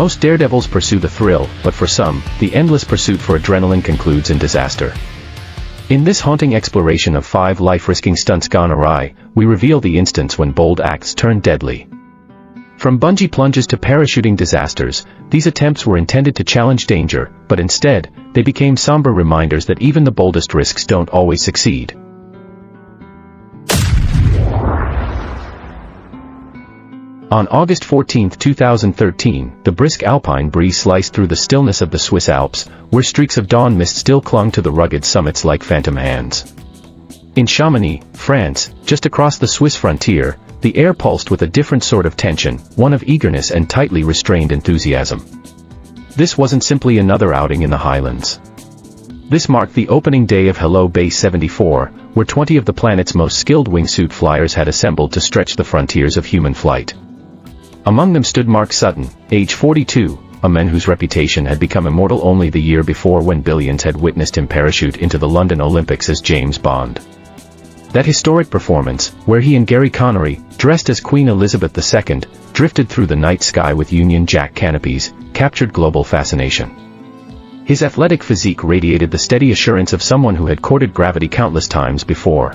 Most daredevils pursue the thrill, but for some, the endless pursuit for adrenaline concludes in disaster. In this haunting exploration of 5 life-risking stunts gone awry, we reveal the instance when bold acts turned deadly. From bungee plunges to parachuting disasters, these attempts were intended to challenge danger, but instead, they became somber reminders that even the boldest risks don't always succeed. On August 14, 2013, the brisk alpine breeze sliced through the stillness of the Swiss Alps, where streaks of dawn mist still clung to the rugged summits like phantom hands. In Chamonix, France, just across the Swiss frontier, the air pulsed with a different sort of tension, one of eagerness and tightly restrained enthusiasm. This wasn't simply another outing in the highlands. This marked the opening day of Hello Base 74, where 20 of the planet's most skilled wingsuit flyers had assembled to stretch the frontiers of human flight. Among them stood Mark Sutton, age 42, a man whose reputation had become immortal only the year before when billions had witnessed him parachute into the London Olympics as James Bond. That historic performance, where he and Gary Connery, dressed as Queen Elizabeth II, drifted through the night sky with Union Jack canopies, captured global fascination. His athletic physique radiated the steady assurance of someone who had courted gravity countless times before.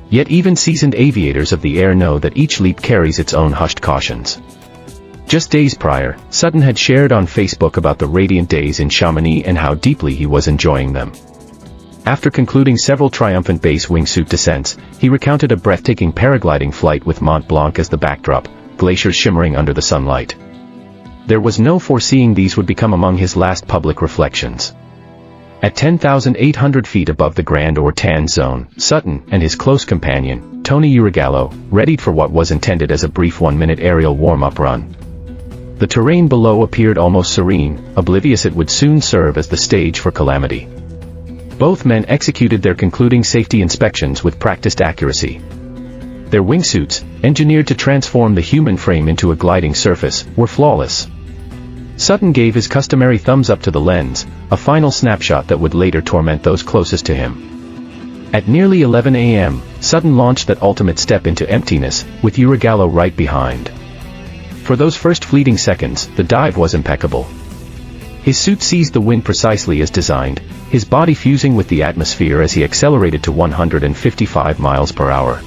Yet even seasoned aviators of the air know that each leap carries its own hushed cautions. Just days prior, Sutton had shared on Facebook about the radiant days in Chamonix and how deeply he was enjoying them. After concluding several triumphant base wingsuit descents, he recounted a breathtaking paragliding flight with Mont Blanc as the backdrop, glaciers shimmering under the sunlight. There was no foreseeing these would become among his last public reflections. At 10,800 feet above the Grand Hortan zone, Sutton and his close companion, Tony Urigallo, readied for what was intended as a brief 1-minute aerial warm-up run. The terrain below appeared almost serene, oblivious it would soon serve as the stage for calamity. Both men executed their concluding safety inspections with practiced accuracy. Their wingsuits, engineered to transform the human frame into a gliding surface, were flawless. Sutton gave his customary thumbs up to the lens, a final snapshot that would later torment those closest to him. At nearly 11 a.m., Sutton launched that ultimate step into emptiness, with Urigallo right behind. For those first fleeting seconds, the dive was impeccable. His suit seized the wind precisely as designed, his body fusing with the atmosphere as he accelerated to 155 miles per hour.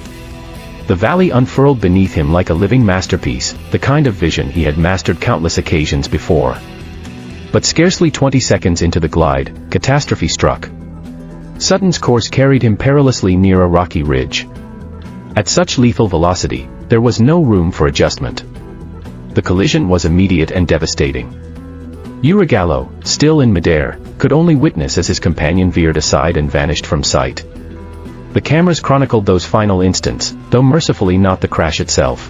The valley unfurled beneath him like a living masterpiece, the kind of vision he had mastered countless occasions before. But scarcely 20 seconds into the glide, catastrophe struck. Sutton's course carried him perilously near a rocky ridge. At such lethal velocity, there was no room for adjustment. The collision was immediate and devastating. Urigallo, still in midair, could only witness as his companion veered aside and vanished from sight. The cameras chronicled those final instants, though mercifully not the crash itself.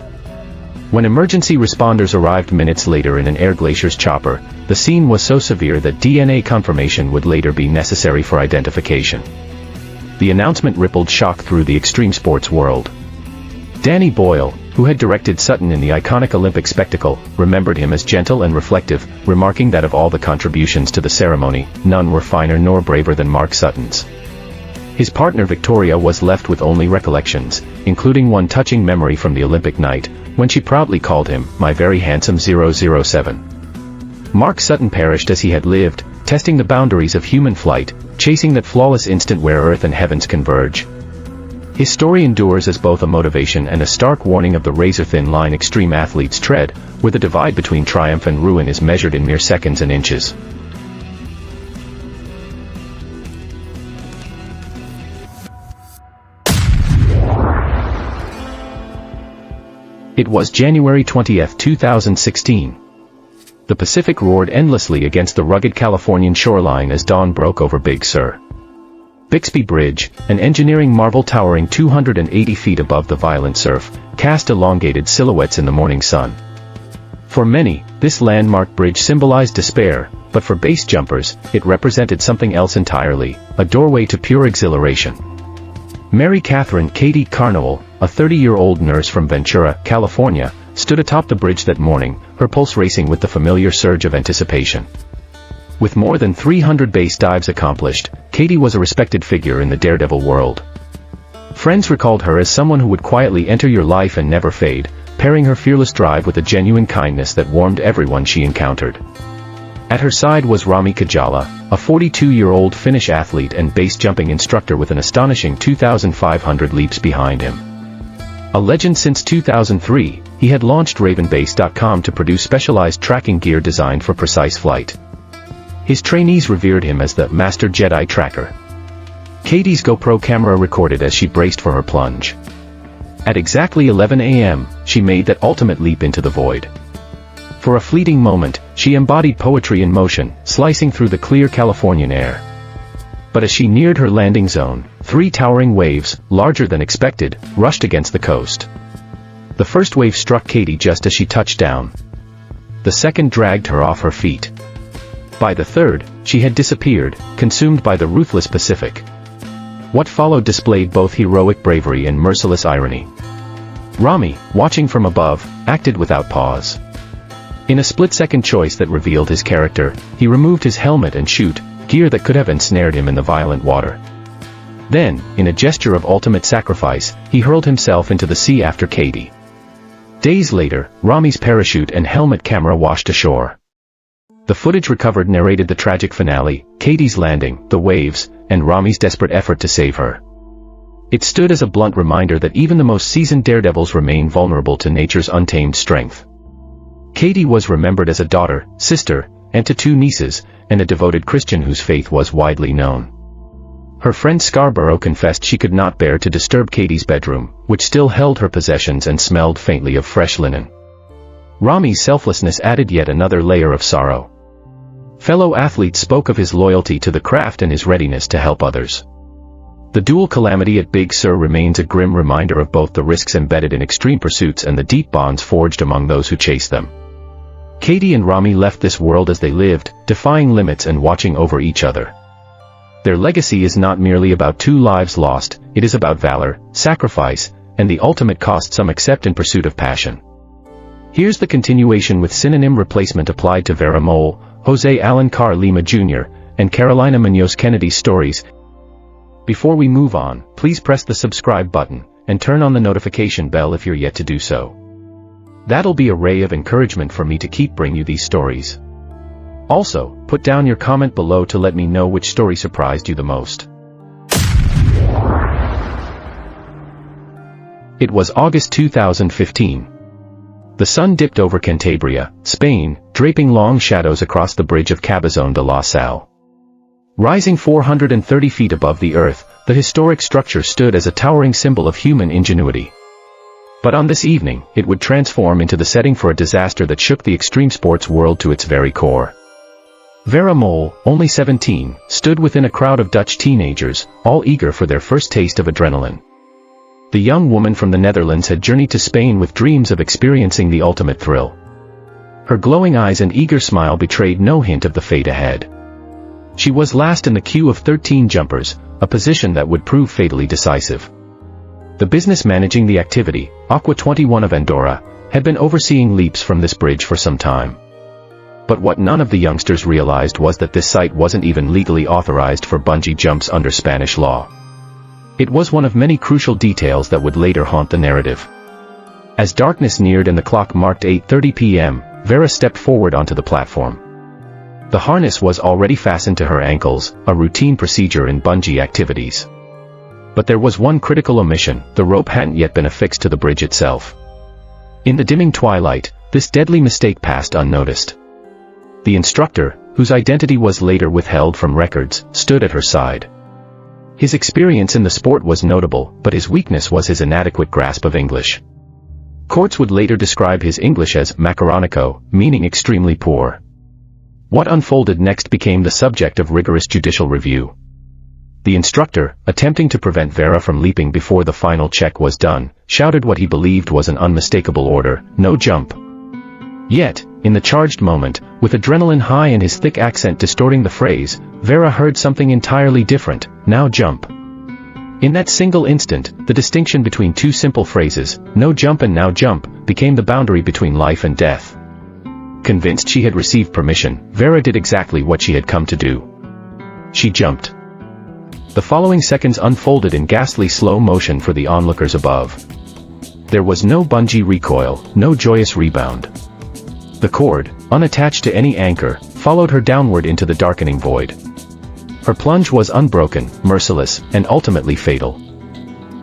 When emergency responders arrived minutes later in an Air Glacier's chopper, the scene was so severe that DNA confirmation would later be necessary for identification. The announcement rippled shock through the extreme sports world. Danny Boyle, who had directed Sutton in the iconic Olympic spectacle, remembered him as gentle and reflective, remarking that of all the contributions to the ceremony, none were finer nor braver than Mark Sutton's. His partner Victoria was left with only recollections, including one touching memory from the Olympic night, when she proudly called him, "my very handsome 007. Mark Sutton perished as he had lived, testing the boundaries of human flight, chasing that flawless instant where earth and heavens converge. His story endures as both a motivation and a stark warning of the razor-thin line extreme athletes tread, where the divide between triumph and ruin is measured in mere seconds and inches. It was January 20, 2016. The Pacific roared endlessly against the rugged Californian shoreline as dawn broke over Big Sur. Bixby Bridge, an engineering marvel towering 280 feet above the violent surf, cast elongated silhouettes in the morning sun. For many, this landmark bridge symbolized despair, but for base jumpers, it represented something else entirely, a doorway to pure exhilaration. Mary Catherine Katie Carnowell, a 30-year-old nurse from Ventura, California, stood atop the bridge that morning, her pulse racing with the familiar surge of anticipation. With more than 300 base dives accomplished, Katie was a respected figure in the daredevil world. Friends recalled her as someone who would quietly enter your life and never fade, pairing her fearless drive with a genuine kindness that warmed everyone she encountered. At her side was Rami Kajala, a 42-year-old Finnish athlete and base jumping instructor with an astonishing 2,500 leaps behind him. A legend since 2003, he had launched RavenBase.com to produce specialized tracking gear designed for precise flight. His trainees revered him as the Master Jedi Tracker. Katie's GoPro camera recorded as she braced for her plunge. At exactly 11 a.m., she made that ultimate leap into the void. For a fleeting moment, she embodied poetry in motion, slicing through the clear Californian air. But as she neared her landing zone, 3 towering waves, larger than expected, rushed against the coast. The first wave struck Katie just as she touched down. The second dragged her off her feet. By the third, she had disappeared, consumed by the ruthless Pacific. What followed displayed both heroic bravery and merciless irony. Rami, watching from above, acted without pause. In a split-second choice that revealed his character, he removed his helmet and chute, gear that could have ensnared him in the violent water. Then, in a gesture of ultimate sacrifice, he hurled himself into the sea after Katie. Days later, Rami's parachute and helmet camera washed ashore. The footage recovered narrated the tragic finale, Katie's landing, the waves, and Rami's desperate effort to save her. It stood as a blunt reminder that even the most seasoned daredevils remain vulnerable to nature's untamed strength. Katie was remembered as a daughter, sister, and to 2 nieces, and a devoted Christian whose faith was widely known. Her friend Scarborough confessed she could not bear to disturb Katie's bedroom, which still held her possessions and smelled faintly of fresh linen. Rami's selflessness added yet another layer of sorrow. Fellow athletes spoke of his loyalty to the craft and his readiness to help others. The dual calamity at Big Sur remains a grim reminder of both the risks embedded in extreme pursuits and the deep bonds forged among those who chase them. Katie and Rami left this world as they lived, defying limits and watching over each other. Their legacy is not merely about 2 lives lost, it is about valor, sacrifice, and the ultimate cost some accept in pursuit of passion. Here's the continuation with synonym replacement applied to Vera Mole, Jose Alan Carr Lima Jr., and Carolina Munoz Kennedy's stories. Before we move on, please press the subscribe button, and turn on the notification bell if you're yet to do so. That'll be a ray of encouragement for me to keep bringing you these stories. Also, put down your comment below to let me know which story surprised you the most. It was August 2015. The sun dipped over Cantabria, Spain, draping long shadows across the bridge of Cabazon de la Salle. Rising 430 feet above the earth, the historic structure stood as a towering symbol of human ingenuity. But on this evening, it would transform into the setting for a disaster that shook the extreme sports world to its very core. Vera Mole, only 17, stood within a crowd of Dutch teenagers, all eager for their first taste of adrenaline. The young woman from the Netherlands had journeyed to Spain with dreams of experiencing the ultimate thrill. Her glowing eyes and eager smile betrayed no hint of the fate ahead. She was last in the queue of 13 jumpers, a position that would prove fatally decisive. The business managing the activity, Aqua 21 of Andorra, had been overseeing leaps from this bridge for some time. But what none of the youngsters realized was that this site wasn't even legally authorized for bungee jumps under Spanish law. It was one of many crucial details that would later haunt the narrative. As darkness neared and the clock marked 8:30 p.m., Vera stepped forward onto the platform. The harness was already fastened to her ankles, a routine procedure in bungee activities. But there was one critical omission: the rope hadn't yet been affixed to the bridge itself. In the dimming twilight, this deadly mistake passed unnoticed. The instructor, whose identity was later withheld from records, stood at her side. His experience in the sport was notable, but his weakness was his inadequate grasp of English. Courts would later describe his English as macaronico, meaning extremely poor. What unfolded next became the subject of rigorous judicial review. The instructor, attempting to prevent Vera from leaping before the final check was done, shouted what he believed was an unmistakable order: no jump. Yet, in the charged moment, with adrenaline high and his thick accent distorting the phrase, Vera heard something entirely different: now jump. In that single instant, the distinction between 2 simple phrases, no jump and now jump, became the boundary between life and death. Convinced she had received permission, Vera did exactly what she had come to do. She jumped. The following seconds unfolded in ghastly slow motion for the onlookers above. There was no bungee recoil, no joyous rebound. The cord, unattached to any anchor, followed her downward into the darkening void. Her plunge was unbroken, merciless, and ultimately fatal.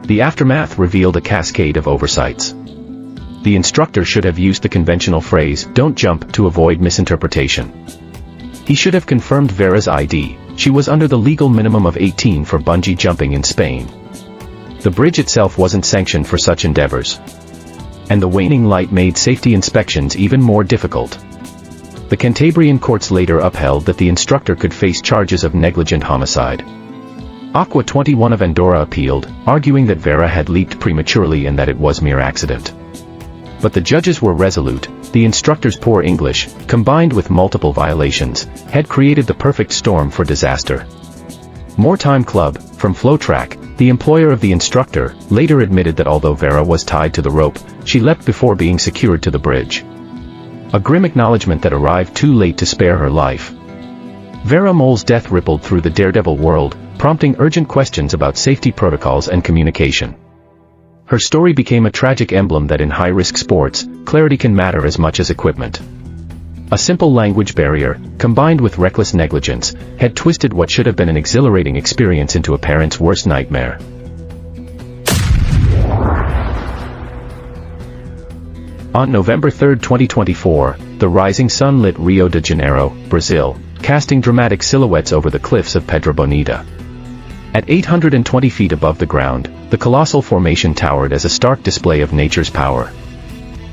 The aftermath revealed a cascade of oversights. The instructor should have used the conventional phrase, "Don't jump," to avoid misinterpretation. He should have confirmed Vera's ID. She was under the legal minimum of 18 for bungee jumping in Spain. The bridge itself wasn't sanctioned for such endeavors. And the waning light made safety inspections even more difficult. The Cantabrian courts later upheld that the instructor could face charges of negligent homicide. Aqua 21 of Andorra appealed, arguing that Vera had leaped prematurely and that it was mere accident. But the judges were resolute. The instructor's poor English, combined with multiple violations, had created the perfect storm for disaster. Moretime Club, from Flowtrack, the employer of the instructor, later admitted that although Vera was tied to the rope, she leapt before being secured to the bridge. A grim acknowledgement that arrived too late to spare her life. Vera Moll's death rippled through the daredevil world, prompting urgent questions about safety protocols and communication. Her story became a tragic emblem that in high-risk sports, clarity can matter as much as equipment. A simple language barrier, combined with reckless negligence, had twisted what should have been an exhilarating experience into a parent's worst nightmare. On November 3, 2024, the rising sun lit Rio de Janeiro, Brazil, casting dramatic silhouettes over the cliffs of Pedra Bonita. At 820 feet above the ground, the colossal formation towered as a stark display of nature's power.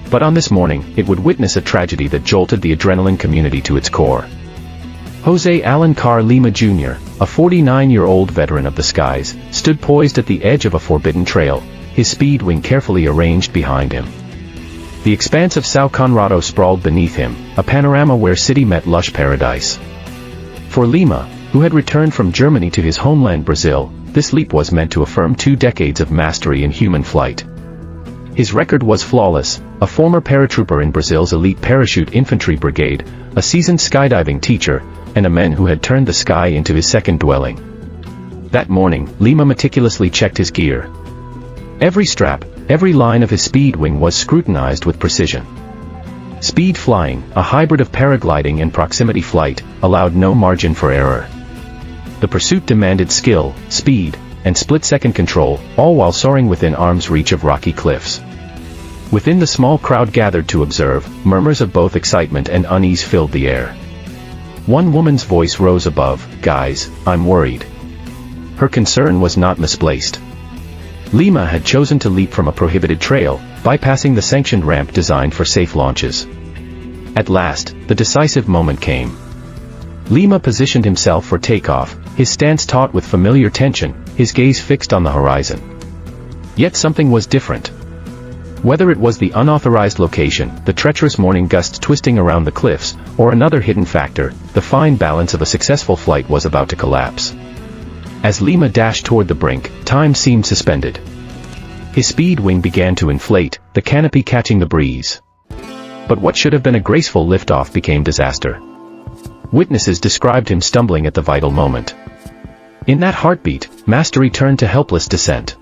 But on this morning, it would witness a tragedy that jolted the adrenaline community to its core. Jose Alencar Lima Jr., a 49-year-old veteran of the skies, stood poised at the edge of a forbidden trail, his speed wing carefully arranged behind him. The expanse of São Conrado sprawled beneath him, a panorama where city met lush paradise. For Lima, who had returned from Germany to his homeland Brazil, this leap was meant to affirm 2 decades of mastery in human flight. His record was flawless, a former paratrooper in Brazil's elite parachute infantry brigade, a seasoned skydiving teacher, and a man who had turned the sky into his second dwelling. That morning, Lima meticulously checked his gear. Every strap, every line of his speed wing was scrutinized with precision. Speed flying, a hybrid of paragliding and proximity flight, allowed no margin for error. The pursuit demanded skill, speed, and split-second control, all while soaring within arm's reach of rocky cliffs. Within the small crowd gathered to observe, murmurs of both excitement and unease filled the air. One woman's voice rose above, "Guys, I'm worried." Her concern was not misplaced. Lima had chosen to leap from a prohibited trail, bypassing the sanctioned ramp designed for safe launches. At last, the decisive moment came. Lima positioned himself for takeoff, his stance taut with familiar tension, his gaze fixed on the horizon. Yet something was different. Whether it was the unauthorized location, the treacherous morning gusts twisting around the cliffs, or another hidden factor, the fine balance of a successful flight was about to collapse. As Lima dashed toward the brink, time seemed suspended. His speed wing began to inflate, the canopy catching the breeze. But what should have been a graceful liftoff became disaster. Witnesses described him stumbling at the vital moment. In that heartbeat, mastery turned to helpless descent.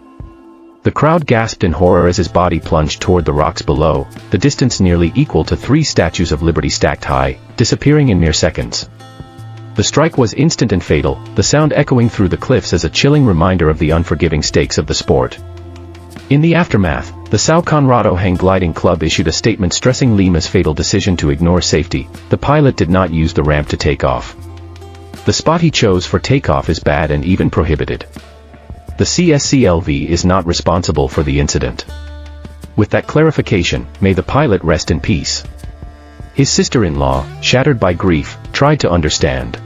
The crowd gasped in horror as his body plunged toward the rocks below, the distance nearly equal to 3 statues of Liberty stacked high, disappearing in mere seconds. The strike was instant and fatal, the sound echoing through the cliffs as a chilling reminder of the unforgiving stakes of the sport. In the aftermath, the São Conrado Hang Gliding Club issued a statement stressing Lima's fatal decision to ignore safety. The pilot did not use the ramp to take off. The spot he chose for takeoff is bad and even prohibited. The CSCLV is not responsible for the incident. With that clarification, may the pilot rest in peace. His sister-in-law, shattered by grief, tried to understand.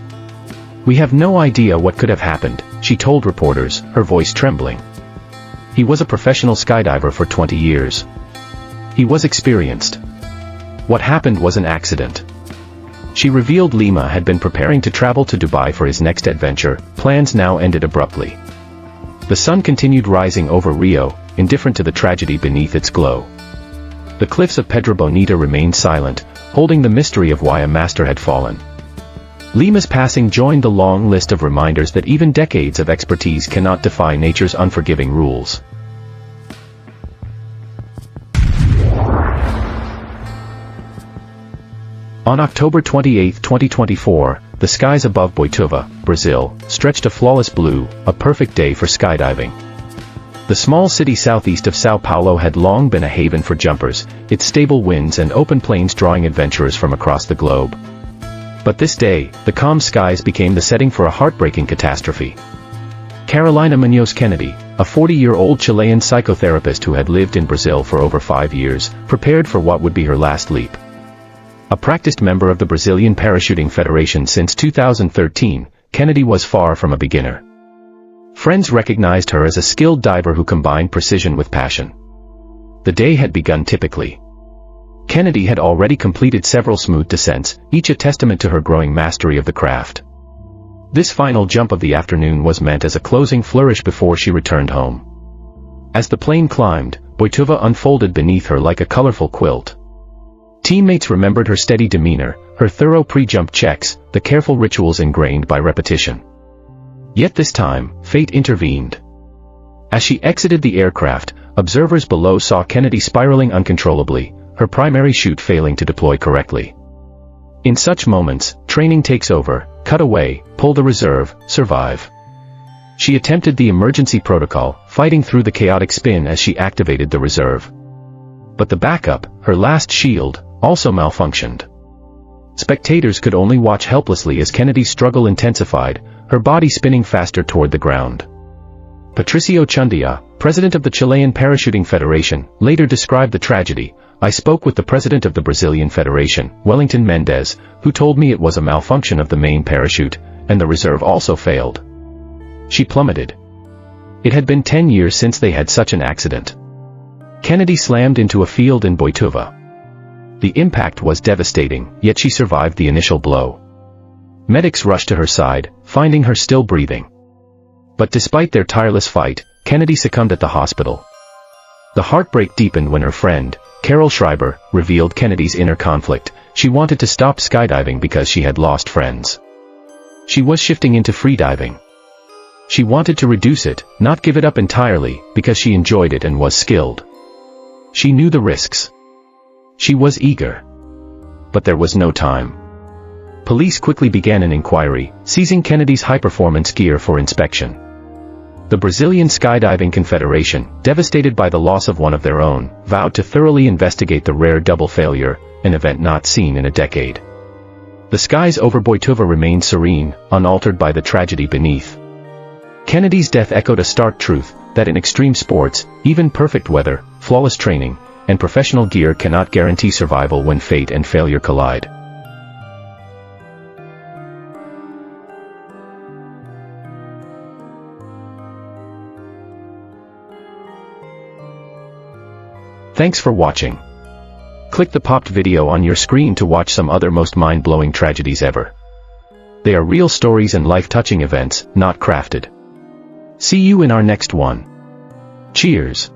"We have no idea what could have happened," she told reporters, her voice trembling. He was a professional skydiver for 20 years. He was experienced. What happened was an accident. She revealed Lima had been preparing to travel to Dubai for his next adventure. Plans now ended abruptly. The sun continued rising over Rio, indifferent to the tragedy beneath its glow. The cliffs of Pedra Bonita remained silent, holding the mystery of why a master had fallen. Lima's passing joined the long list of reminders that even decades of expertise cannot defy nature's unforgiving rules. On October 28, 2024, the skies above Boituva, Brazil, stretched a flawless blue, a perfect day for skydiving. The small city southeast of São Paulo had long been a haven for jumpers, its stable winds and open plains drawing adventurers from across the globe. But this day, the calm skies became the setting for a heartbreaking catastrophe. Carolina Munoz Kennedy, a 40-year-old Chilean psychotherapist who had lived in Brazil for over 5 years, prepared for what would be her last leap. A practiced member of the Brazilian Parachuting Federation since 2013, Kennedy was far from a beginner. Friends recognized her as a skilled diver who combined precision with passion. The day had begun typically. Kennedy had already completed several smooth descents, each a testament to her growing mastery of the craft. This final jump of the afternoon was meant as a closing flourish before she returned home. As the plane climbed, Boituva unfolded beneath her like a colorful quilt. Teammates remembered her steady demeanor, her thorough pre-jump checks, the careful rituals ingrained by repetition. Yet this time, fate intervened. As she exited the aircraft, observers below saw Kennedy spiraling uncontrollably, her primary chute failing to deploy correctly. In such moments, training takes over: cut away, pull the reserve, survive. She attempted the emergency protocol, fighting through the chaotic spin as she activated the reserve. But the backup, her last shield, also malfunctioned. Spectators could only watch helplessly as Kennedy's struggle intensified, her body spinning faster toward the ground. Patricio Chundia, president of the Chilean Parachuting Federation, later described the tragedy. "I spoke with the president of the Brazilian Federation, Wellington Mendes, who told me it was a malfunction of the main parachute, and the reserve also failed." She plummeted. It had been 10 years since they had such an accident. Kennedy slammed into a field in Boituva. The impact was devastating, yet she survived the initial blow. Medics rushed to her side, finding her still breathing. But despite their tireless fight, Kennedy succumbed at the hospital. The heartbreak deepened when her friend, Carol Schreiber, revealed Kennedy's inner conflict. She wanted to stop skydiving because she had lost friends. She was shifting into freediving. She wanted to reduce it, not give it up entirely, because she enjoyed it and was skilled. She knew the risks. She was eager. But there was no time. Police quickly began an inquiry, seizing Kennedy's high-performance gear for inspection. The Brazilian Skydiving Confederation, devastated by the loss of one of their own, vowed to thoroughly investigate the rare double failure, an event not seen in a decade. The skies over Boituva remained serene, unaltered by the tragedy beneath. Kennedy's death echoed a stark truth, that in extreme sports, even perfect weather, flawless training, and professional gear cannot guarantee survival when fate and failure collide. Thanks for watching. Click the popped video on your screen to watch some other most mind-blowing tragedies ever. They are real stories and life-touching events, not crafted. See you in our next one. Cheers.